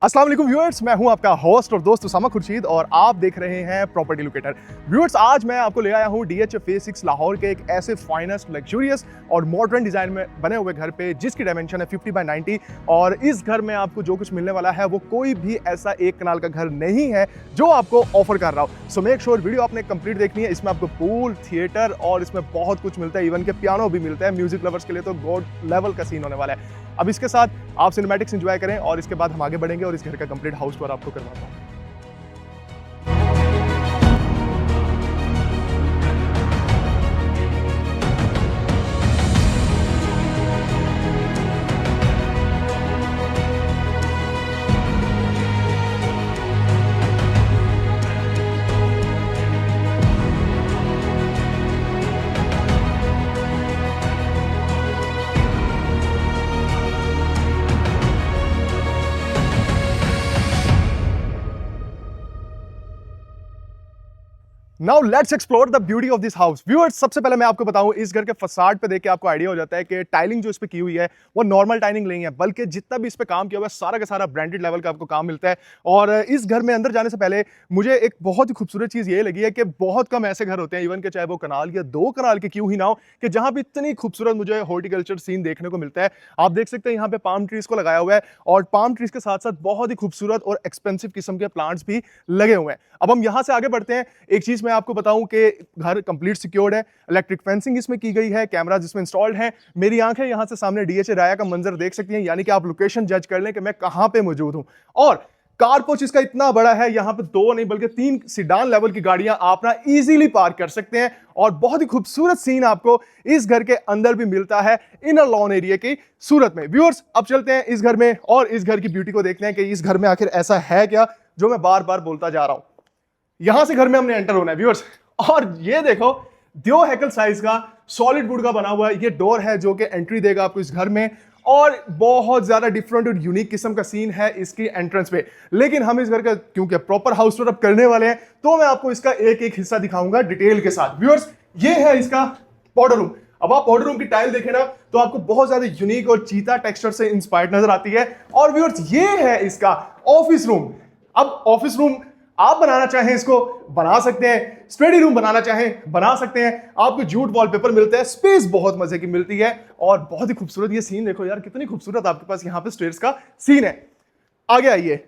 अस्सलाम वालेकुम व्यूअर्स, मैं हूं आपका होस्ट और दोस्त उसामा खुर्शीद और आप देख रहे हैं प्रॉपर्टी लोकेटर। व्यूअर्स, आज मैं आपको ले आया हूं DHA फेज 6 लाहौर के एक ऐसे फाइनेस्ट, लग्जूरियस और मॉडर्न डिजाइन में बने हुए घर पे जिसकी डायमेंशन है 50x90। और इस घर में आपको जो कुछ मिलने वाला है वो कोई भी ऐसा एक कनाल का घर नहीं है जो आपको ऑफर कर रहा हो। सो मेक श्योर वीडियो आपने कंप्लीट देखनी है। इसमें आपको पूल, थिएटर और इसमें बहुत कुछ मिलता है, इवन के पियानो भी मिलता है। म्यूजिक लवर्स के लिए तो गॉड लेवल का सीन होने वाला है। अब इसके साथ आप सिनेमैटिक्स एंजॉय करें और इसके बाद हम आगे बढ़ेंगे और इस घर का कंप्लीट हाउस टूर आपको करवाता हूं। Now let's explore the beauty of this house. Viewers, सबसे पहले मैं आपको बताऊं, इस घर के फसाड पे देख के आपको आइडिया हो जाता है कि टाइलिंग जो इस पे की हुई है वो नॉर्मल टाइलिंग नहीं है, बल्कि जितना भी इस पे काम किया हुआ है सारा का सारा ब्रांडेड लेवल का आपको काम मिलता है। और इस घर में अंदर जाने से पहले मुझे एक बहुत ही खूबसूरत चीज ये लगी है कि बहुत कम ऐसे घर होते हैं, इवन के चाहे वो कनाल या 2 कनाल के क्यों ही ना हो, कि जहां पे इतनी खूबसूरत मुझे हॉर्टिकल्चर सीन देखने को मिलता है। आप देख सकते हैं यहाँ पे पाम ट्रीज को लगाया हुआ है और पाम ट्रीज के साथ साथ बहुत ही खूबसूरत और एक्सपेंसिव किस्म के प्लांट्स भी लगे हुए हैं। अब हम यहाँ से आगे बढ़ते हैं। एक चीज मैं आपको बताऊं कि घर कंप्लीट सिक्योर्ड है, इलेक्ट्रिक फेंसिंग इसमें की गई है, कैमरा जिसमें इंस्टॉल्ड है। मेरी आंखें यहां से सामने DHA राया का मंजर देख सकती हैं, यानी कि आप लोकेशन जज कर लें कि मैं कहां पे मौजूद हूं। और कारपोच इसका इतना बड़ा है, यहां पे 2 नहीं बल्कि 3 सीडान लेवल की गाड़ियां आप ना इजीली पार्क कर सकते हैं। और बहुत ही खूबसूरत सीन आपको इस घर के अंदर भी मिलता है इनर लॉन एरिया की सूरत में। व्यूअर्स, अब चलते हैं इस घर में और इस घर की ब्यूटी को देखते हैं कि इस घर में आखिर ऐसा है क्या जो मैं बार बार बोलता जा रहा हूं। यहां से घर में हमने एंटर होना है व्यूअर्स, और ये देखो 2 हैकल साइज का सॉलिड वुड का बना हुआ ये डोर है जो कि एंट्री देगा आपको इस घर में। और बहुत ज्यादा डिफरेंट और यूनिक किस्म का सीन है इसकी एंट्रेंस पे। लेकिन हम इस घर का क्योंकि प्रॉपर हाउस टूर अब करने वाले हैं तो मैं आपको इसका एक एक हिस्सा दिखाऊंगा डिटेल के साथ। व्यूअर्स, ये है इसका पाउडर रूम। अब आप पाउडर रूम की टाइल देखें ना तो आपको बहुत ज्यादा यूनिक और चीता टेक्सचर से इंस्पायर्ड नजर आती है। और व्यूअर्स, ये है इसका ऑफिस रूम। अब ऑफिस रूम आप बनाना चाहें इसको बना सकते हैं, स्टडी रूम बनाना चाहें बना सकते हैं। आपको जूट वॉलपेपर मिलता है, स्पेस बहुत मजे की मिलती है और बहुत ही खूबसूरत ये सीन देखो यार, कितनी खूबसूरत आपके पास यहाँ पे स्टेयर्स का सीन है। आगे आइए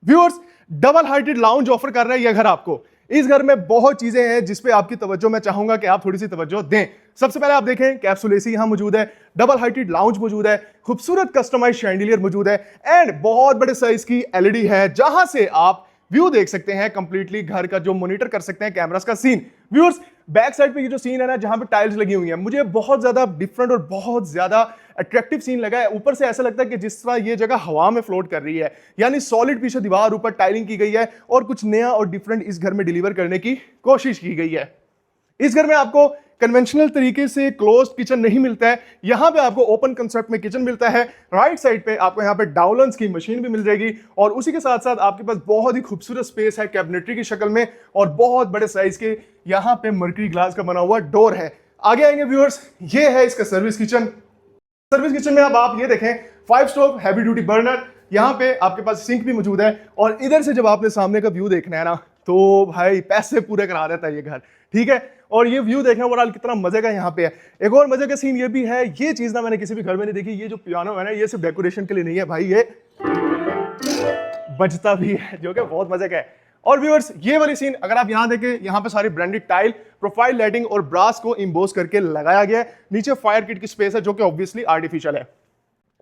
viewers, double heighted lounge offer कर रहा है यह घर आपको। इस घर में बहुत चीजें हैं जिस पे आपकी तवज्जो मैं चाहूंगा कि आप थोड़ी सी तवज्जो दें। सबसे पहले आप देखें कैप्सूल एसी यहां मौजूद है, डबल हाइटेड लाउंज मौजूद है, खूबसूरत कस्टमाइज शैंडिलियर मौजूद है एंड बहुत बड़े साइज की LED है जहां से आप व्यू देख सकते हैं कंप्लीटली घर का, जो मॉनिटर कर सकते हैं कैमरास का सीन। व्यूअर्स, बैक साइड पे ये जो सीन है ना जहां पे टाइल्स लगी हुई हैं, मुझे बहुत ज्यादा डिफरेंट और बहुत ज्यादा अट्रैक्टिव सीन लगा है। ऊपर से ऐसा लगता है कि जिस तरह ये जगह हवा में फ्लोट कर रही है, यानी सॉलिड पीछे दीवार ऊपर टाइलिंग की गई है और कुछ नया और डिफरेंट इस घर में डिलीवर करने की कोशिश की गई है। इस घर में आपको कन्वेंशनल तरीके से क्लोज्ड किचन नहीं मिलता है, यहां पे आपको ओपन कंसेप्ट में किचन मिलता है। राइट साइड पे आपको यहां पे डाउलन्स की मशीन भी मिल जाएगी और उसी के साथ साथ आपके पास बहुत ही खूबसूरत स्पेस है कैबिनेटरी की शक्ल में और बहुत बड़े साइज के यहां पे मर्करी ग्लास का बना हुआ डोर है। आगे आएंगे व्यूअर्स, ये है इसका सर्विस किचन। सर्विस किचन में अब आप ये देखें 5 स्टोव हैवी ड्यूटी बर्नर, यहाँ पे आपके पास सिंक भी मौजूद है। और इधर से जब आपने सामने का व्यू देखना है ना तो भाई पैसे पूरे करा देता है ये घर, ठीक है। और ये व्यू देखें ओवरऑल कितना मजे का यहाँ पे है। एक और मजे का सीन ये भी है, ये चीज ना मैंने किसी भी घर में नहीं देखी। ये जो पियानो है ना ये सिर्फ डेकोरेशन के लिए नहीं है भाई, ये बजता भी है जो कि बहुत मजे का है। और व्यूअर्स, ये वाली सीन अगर आप यहाँ देखें, यहाँ पे सारी ब्रांडेड टाइल, प्रोफाइल लाइटिंग और ब्रास को इम्बोस करके लगाया गया है। नीचे फायर किट की स्पेस है जो कि ऑब्वियसली आर्टिफिशियल है।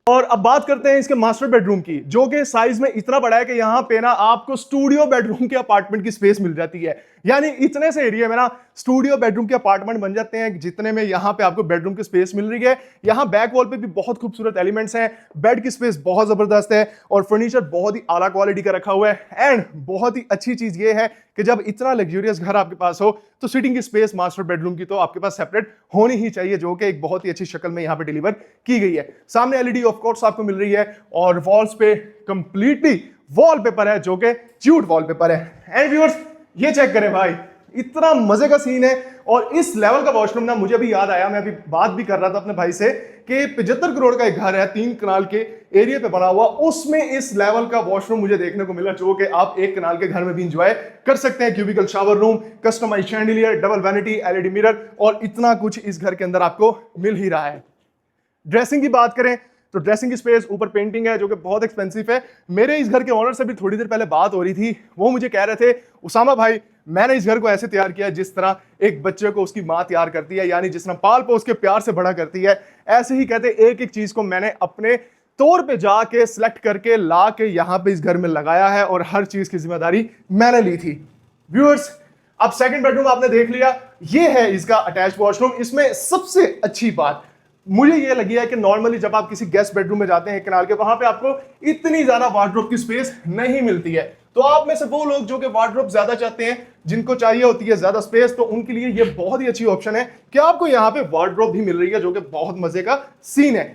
और अब बात करते हैं इसके मास्टर बेडरूम की, जो कि साइज में इतना बड़ा है कि यहां पे ना आपको स्टूडियो बेडरूम के अपार्टमेंट की स्पेस मिल जाती है। यानी इतने से एरिया में ना स्टूडियो बेडरूम के अपार्टमेंट बन जाते हैं जितने में यहां पे आपको बेडरूम की स्पेस मिल रही है। यहां बैक वॉल पे भी बहुत खूबसूरत एलिमेंट्स हैं, बेड की स्पेस बहुत जबरदस्त है और फर्नीचर बहुत ही आला क्वालिटी का रखा हुआ है। एंड बहुत ही अच्छी चीज ये है कि जब इतना लग्जूरियस घर आपके पास हो तो सीटिंग की स्पेस मास्टर बेडरूम की तो आपके पास सेपरेट होनी ही चाहिए, जो कि एक बहुत ही अच्छी शक्ल में यहाँ पे डिलीवर की गई है। सामने LED ऑफ कोर्स आपको मिल रही है और वॉल्स पे कंप्लीटली वॉलपेपर है जो कि जूट वॉलपेपर है। एंड व्यूअर्स, ये चेक करें भाई, इतना मजे का सीन है। और इस लेवल का वॉशरूम ना मुझे भी याद आया, मैं अभी बात भी कर रहा था अपने भाई से कि 75 करोड़ का एक घर है 3 कनाल के एरिया पे बना हुआ, उसमें इस लेवल का वॉशरूम मुझे देखने को मिला जो कि आप 1 कनाल के घर में भी इंजॉय कर सकते हैं। Cubicle shower room, customise chandelier, double vanity, LED mirror और इतना कुछ इस घर के अंदर आपको मिल ही रहा है। ड्रेसिंग की बात करें तो ड्रेसिंग की स्पेस, ऊपर पेंटिंग है जो कि बहुत एक्सपेंसिव है। मेरे इस घर के ओनर से भी थोड़ी देर पहले बात हो रही थी, वो मुझे कह रहे थे उसामा भाई मैंने इस घर को ऐसे तैयार किया जिस तरह एक बच्चे को उसकी माँ तैयार करती है, यानी जिस तरह पाल पोस के प्यार से बड़ा करती है, ऐसे ही कहते एक एक चीज को मैंने अपने तौर पे जाके सिलेक्ट करके ला के यहाँ पे इस घर में लगाया है और हर चीज की जिम्मेदारी मैंने ली थी। व्यूअर्स, अब सेकंड बेडरूम आपने देख लिया, ये है इसका अटैच वॉशरूम। इसमें सबसे अच्छी बात मुझे ये लगी है कि नॉर्मली जब आप किसी गेस्ट बेडरूम में जाते हैं कनाल के, वहां पे आपको इतनी ज्यादा वार्डरोब की स्पेस नहीं मिलती है। तो आप में से वो लोग जो कि वार्डरोब ज्यादा चाहते हैं, जिनको चाहिए होती है ज्यादा स्पेस, तो उनके लिए ये बहुत ही अच्छी ऑप्शन है कि आपको यहाँ पे वार्डरोब भी मिल रही है जो कि बहुत मजे का सीन है।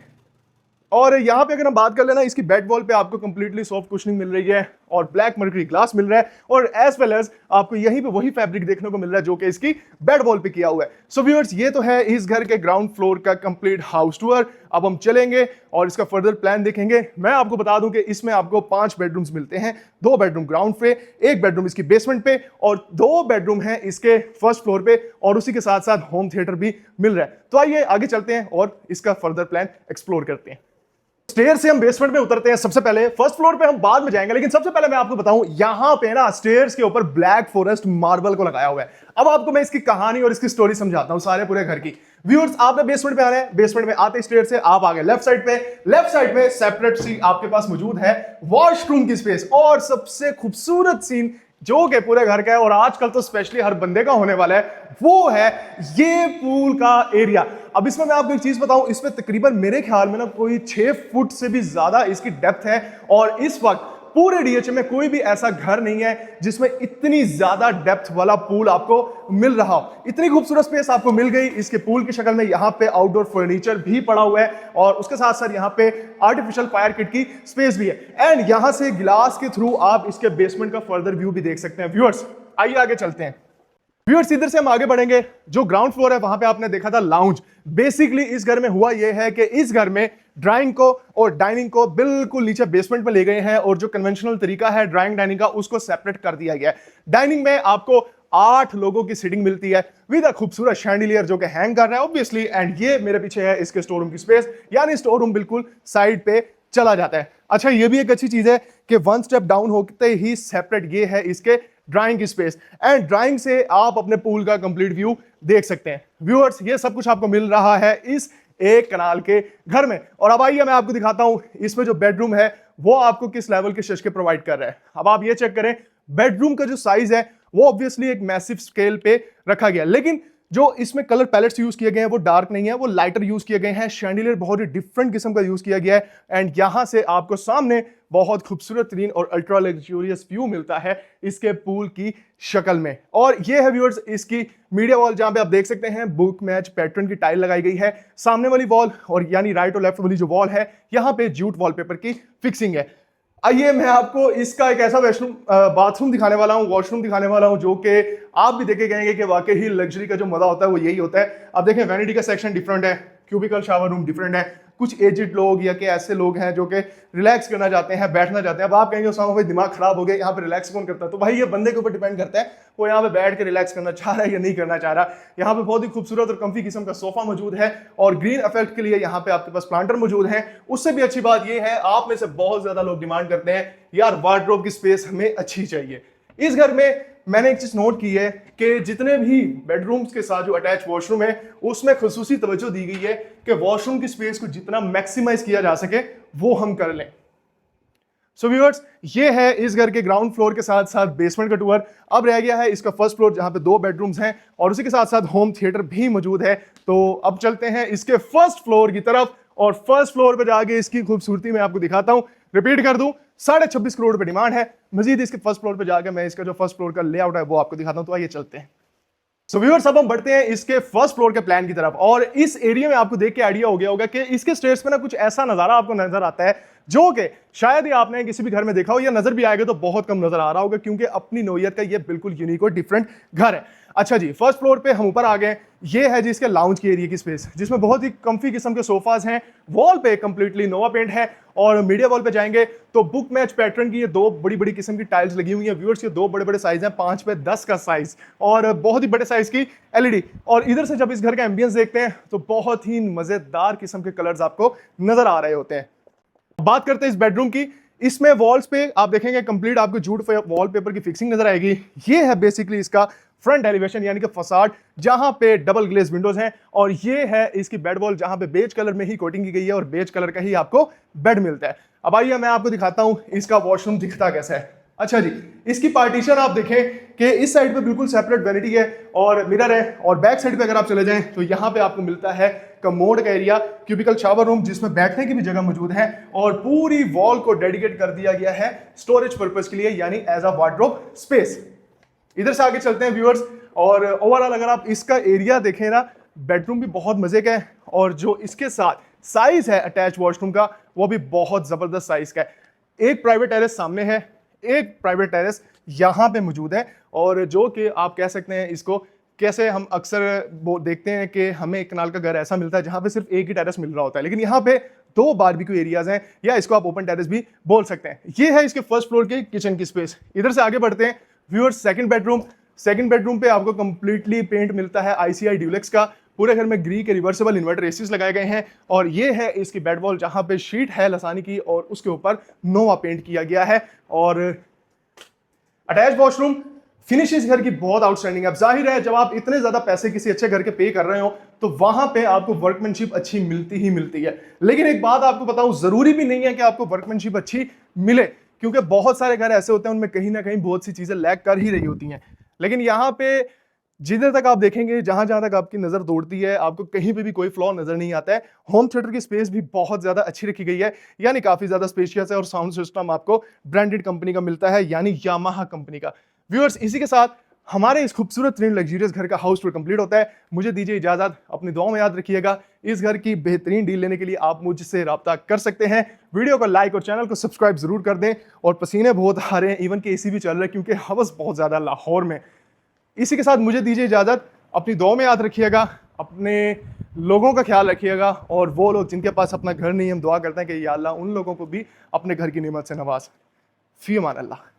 और यहाँ पे अगर हम बात कर लेना, इसकी बेड वॉल पे आपको कंप्लीटली सॉफ्ट कुशनिंग मिल रही है और ब्लैक मर्करी ग्लास मिल रहा है, और एज वेल एज आपको यहीं पे वही फैब्रिक देखने को मिल रहा है जो कि इसकी बेड वॉल पे किया हुआ है। सो व्यूअर्स, ये तो है इस घर के ग्राउंड फ्लोर का कंप्लीट हाउस टूर। अब हम चलेंगे और इसका फर्दर प्लान देखेंगे। मैं आपको बता दूं कि इसमें आपको 5 बेडरूम्स मिलते हैं, 2 बेडरूम ग्राउंड पे, 1 बेडरूम इसकी बेसमेंट पे और 2 बेडरूम है इसके फर्स्ट फ्लोर पे, और उसी के साथ साथ होम थिएटर भी मिल रहा है। तो आइए आगे चलते हैं और इसका फर्दर प्लान एक्सप्लोर करते हैं। स्टेयर से हम बेसमेंट में उतरते हैं। सबसे पहले फर्स्ट फ्लोर पे हम बाद में जाएंगे, लेकिन सबसे पहले मैं आपको बताऊं यहां पे ना स्टेयर्स के ऊपर ब्लैक फॉरेस्ट मार्बल को लगाया हुआ है। अब आपको मैं इसकी कहानी और इसकी स्टोरी समझाता हूं सारे पूरे घर की। व्यूअर्स, आपने बेसमेंट पे आना है, बेसमेंट में आते स्टेयर से आप आ गए लेफ्ट साइड पे। लेफ्ट साइड में सेपरेट सी आपके पास मौजूद है वॉशरूम की स्पेस, और सबसे खूबसूरत सीन जो कि पूरे घर का है और आजकल तो स्पेशली हर बंदे का होने वाला है, वो है ये पूल का एरिया। अब इसमें मैं आपको एक चीज बताऊं, इसमें तकरीबन मेरे ख्याल में ना कोई 6 फुट से भी ज्यादा इसकी डेप्थ है, और इस वक्त पूरे डीएचए में कोई भी ऐसा घर नहीं है जिसमें इतनी ज्यादा डेप्थ वाला पूल आपको मिल रहा हो। इतनी खूबसूरत स्पेस आपको मिल गई इसके पूल की शक्ल में। यहाँ पे आउटडोर फर्नीचर भी पड़ा हुआ है और उसके साथ साथ यहाँ पे आर्टिफिशियल फायर किट की स्पेस भी है, एंड यहाँ से ग्लास के थ्रू आप इसके बेसमेंट का फर्दर व्यू भी देख सकते हैं। व्यूअर्स, आइए आगे चलते हैं। व्यूअर्स, इधर से हम आगे बढ़ेंगे। जो ग्राउंड फ्लोर है वहां पे आपने देखा था लाउंज। बेसिकली इस घर में हुआ यह है कि इस घर में ड्राइंग को और डाइनिंग को बिल्कुल नीचे बेसमेंट में ले गए हैं, और जो कन्वेंशनल तरीका है ड्राइंग डाइनिंग का उसको सेपरेट कर दिया गया है। डाइनिंग में आपको 8 लोगों की सीटिंग मिलती है विद अ खूबसूरत शैंडिलियर जो कि हैंग कर रहा है ऑब्वियसली, एंड ये मेरे पीछे है इसके स्टोर रूम की स्पेस, यानी स्टोर रूम बिल्कुल साइड पे चला जाता है। अच्छा, ये भी एक अच्छी चीज है कि 1 स्टेप डाउन होते ही सेपरेट ये है इसके ड्राइंग की स्पेस, एंड ड्राइंग से आप अपने पूल का कंप्लीट व्यू देख सकते हैं। व्यूअर्स, ये सब कुछ आपको मिल रहा है इस 1 कनाल के घर में। और अब आइए मैं आपको दिखाता हूं इसमें जो बेडरूम है वो आपको किस लेवल के शशके प्रोवाइड कर रहा है। अब आप ये चेक करें, बेडरूम का जो साइज है वो ऑब्वियसली एक मैसिव स्केल पे रखा गया, लेकिन जो इसमें कलर पैलेट्स यूज किए गए हैं वो डार्क नहीं है, वो लाइटर यूज किए गए हैं। शैंडिलियर बहुत ही डिफरेंट किस्म का यूज किया गया है, एंड यहां से आपको सामने बहुत खूबसूरत तरीन और अल्ट्रा लग्जूरियस व्यू मिलता है इसके पूल की शक्ल में। और ये है व्यूअर्स इसकी मीडिया वॉल, जहां पे आप देख सकते हैं बुक मैच पैटर्न की टाइल लगाई गई है। सामने वाली वॉल और यानी राइट और लेफ्ट वाली जो वॉल है, यहां पे जूट वॉलपेपर की फिक्सिंग है। आइए मैं आपको इसका एक ऐसा बाथरूम दिखाने वाला हूं, वॉशरूम दिखाने वाला हूं जो कि आप भी देखे गएंगे कि वाकई ही लग्जरी का जो मजा होता है वो यही होता है। अब देखें, वैनिटी का सेक्शन डिफरेंट है, क्यूबिकल शावर रूम डिफरेंट है। कुछ एजिड लोग या कि ऐसे लोग हैं जो कि रिलैक्स करना चाहते हैं, बैठना चाहते हैं। अब आप कहेंगे उसामा भाई दिमाग खराब हो गया, यहाँ पे रिलैक्स कौन करता है? तो भाई ये बंदे के ऊपर डिपेंड करता है वो यहाँ पे बैठ के रिलैक्स करना चाह रहा है या नहीं करना चाह रहा। यहाँ पे बहुत ही खूबसूरत और कंफी किस्म का सोफा मौजूद है, और ग्रीन इफेक्ट के लिए यहाँ पे आपके पास प्लांटर मौजूद है। उससे भी अच्छी बात यह है, आप में से बहुत ज्यादा लोग डिमांड करते हैं यार वार्डरोब की स्पेस हमें अच्छी चाहिए। इस घर में मैंने एक चीज नोट की है कि जितने भी बेडरूम्स के साथ जो अटैच वॉशरूम है उसमें खुसूसी तवज्जो दी गई है कि वॉशरूम की स्पेस को जितना मैक्सिमाइज किया जा सके वो हम कर लें। सो व्यूअर्स, ये है इस घर के ग्राउंड फ्लोर के साथ साथ बेसमेंट का टूर। अब रह गया है इसका फर्स्ट फ्लोर जहां पे 2 बेडरूम्स हैं और उसी के साथ साथ होम थिएटर भी मौजूद है। तो अब चलते हैं इसके फर्स्ट फ्लोर की तरफ, और फर्स्ट फ्लोर पे जाके इसकी खूबसूरती मैं आपको दिखाता हूं। रिपीट कर दूं, 26.5 करोड़ पे डिमांड है। मजीद इसके फर्स्ट फ्लोर पे जाके मैं इसका जो फर्स्ट फ्लोर का लेआउट है वो आपको दिखाता हूं। तो आइए चलते हैं। सो व्यूअर्स, अब हम बढ़ते हैं इसके फर्स्ट फ्लोर के प्लान की तरफ, और इस एरिया में आपको देख के आइडिया हो गया होगा कि इसके स्टेयर्स पे ना कुछ ऐसा नजारा आपको नजर आता है जो कि शायद ही आपने किसी भी घर में देखा हो, या नजर भी आएगा तो बहुत कम नजर आ रहा होगा, क्योंकि अपनी नोयत का ये बिल्कुल यूनिक और डिफरेंट घर है। अच्छा जी, फर्स्ट फ्लोर पे हम ऊपर आ गए। ये है जी इसके लाउंज की एरिया की स्पेस, जिसमें बहुत ही कम्फी किस्म के सोफाज हैं। वॉल पे कंप्लीटली नोवा पेंट है और मीडिया वॉल पे जाएंगे तो बुक मैच पैटर्न की ये दो बड़ी बड़ी किस्म की टाइल्स लगी हुई हैं। व्यूअर्स, ये दो बड़े बड़े साइज हैं, 5 पे 10 का साइज और बहुत ही बड़े साइज की एलईडी। और इधर से जब इस घर का एम्बियंस देखते हैं तो बहुत ही मजेदार किस्म के कलर्स आपको नजर आ रहे होते हैं। बात करते हैं इस बेडरूम की। इसमें वॉल्स पे आप देखेंगे कंप्लीट आपको जूट वॉलपेपर की फिक्सिंग नजर आएगी। ये है बेसिकली इसका फ्रंट एलिवेशन यानी कि फसाड, जहां पे डबल ग्लेज विंडोज हैं और ये है इसकी बेड वॉल जहां पे बेज कलर में ही कोटिंग की गई है और बेज कलर का ही आपको बेड मिलता है। अब आइए मैं आपको दिखाता हूं इसका वॉशरूम दिखता कैसा है। अच्छा जी, इसकी पार्टीशन आप देखें कि इस साइड पे बिल्कुल सेपरेट वैनिटी है और मिरर है और बैक साइड पे अगर आप चले जाएं तो यहाँ पे आपको मिलता है कमोड का एरिया, क्यूबिकल शावर रूम जिसमें बैठने की भी जगह मौजूद है और पूरी वॉल को डेडिकेट कर दिया गया है स्टोरेज पर्पस के लिए यानी एज अ वार्डरोब स्पेस। इधर से आगे चलते हैं व्यूअर्स और ओवरऑल अगर आप इसका एरिया देखें ना, बेडरूम भी बहुत मजे का है और जो इसके साथ साइज है अटैच वॉशरूम का वो भी बहुत जबरदस्त साइज का है। एक प्राइवेट टेरेस सामने है, एक प्राइवेट टेरेस यहाँ पे मौजूद है और जो कि आप कह सकते हैं इसको कैसे हम अक्सर वो देखते हैं कि हमें एक कनाल का घर ऐसा मिलता है जहां पे सिर्फ एक ही टेरेस मिल रहा होता है, लेकिन यहाँ पे दो बारबेक्यू एरियाज हैं या इसको आप ओपन टेरेस भी बोल सकते हैं। ये है इसके फर्स्ट फ्लोर की किचन की स्पेस। इधर से आगे बढ़ते हैं व्यूअर्स, सेकंड बेडरूम पे आपको कंप्लीटली पेंट मिलता है आईसीआई ड्यूलेक्स का। पूरे घर में ग्री के रिवर्सेबल इन्वर्टर एसीज लगाए गए हैं और ये है इसकी बेड वॉल जहां पे शीट है लसानी की और उसके ऊपर नोवा पेंट किया गया है और अटैच वॉशरूम। फिनिश इस घर की बहुत आउटस्टैंडिंग है। अब जाहिर है जब आप इतने ज्यादा पैसे किसी अच्छे घर के पे कर रहे हो तो वहां पे आपको वर्कमैनशिप अच्छी मिलती ही मिलती है। लेकिन एक बात आपको बताऊं, जरूरी भी नहीं है कि आपको वर्कमैनशिप अच्छी मिले, क्योंकि बहुत सारे घर ऐसे होते हैं उनमें कहीं ना कहीं बहुत सी चीजें लैग कर ही रही होती हैं। लेकिन यहाँ पे जिधर तक आप देखेंगे, जहां जहां तक आपकी नजर दौड़ती है, आपको कहीं पे भी कोई फ्लॉ नजर नहीं आता है। होम थिएटर की स्पेस भी बहुत ज्यादा अच्छी रखी गई है, यानी काफी ज्यादा स्पेशियस है और साउंड सिस्टम आपको ब्रांडेड कंपनी का मिलता है यानी यामाहा कंपनी का। व्यूअर्स, इसी के साथ हमारे इस खूबसूरत तीन लग्जरियस घर का हाउस टूर कंप्लीट होता है। मुझे दीजिए इजाजत, अपनी दुआओं में याद रखिएगा। इस घर की बेहतरीन डील लेने के लिए आप मुझसे रब्ता कर सकते हैं। वीडियो को लाइक और चैनल को सब्सक्राइब जरूर कर दें। और पसीने बहुत आ रहे हैं, इवन के एसी भी चल रहा है क्योंकि हवस बहुत ज्यादा लाहौर में। इसी के साथ मुझे दीजिए इजाजत, अपनी दुआओं में याद रखिएगा, अपने लोगों का ख्याल रखिएगा और वो लोग जिनके पास अपना घर नहीं, हम दुआ करते हैं कि या अल्लाह उन लोगों को भी अपने घर की नेमत से नवाज। फी अमान अल्लाह।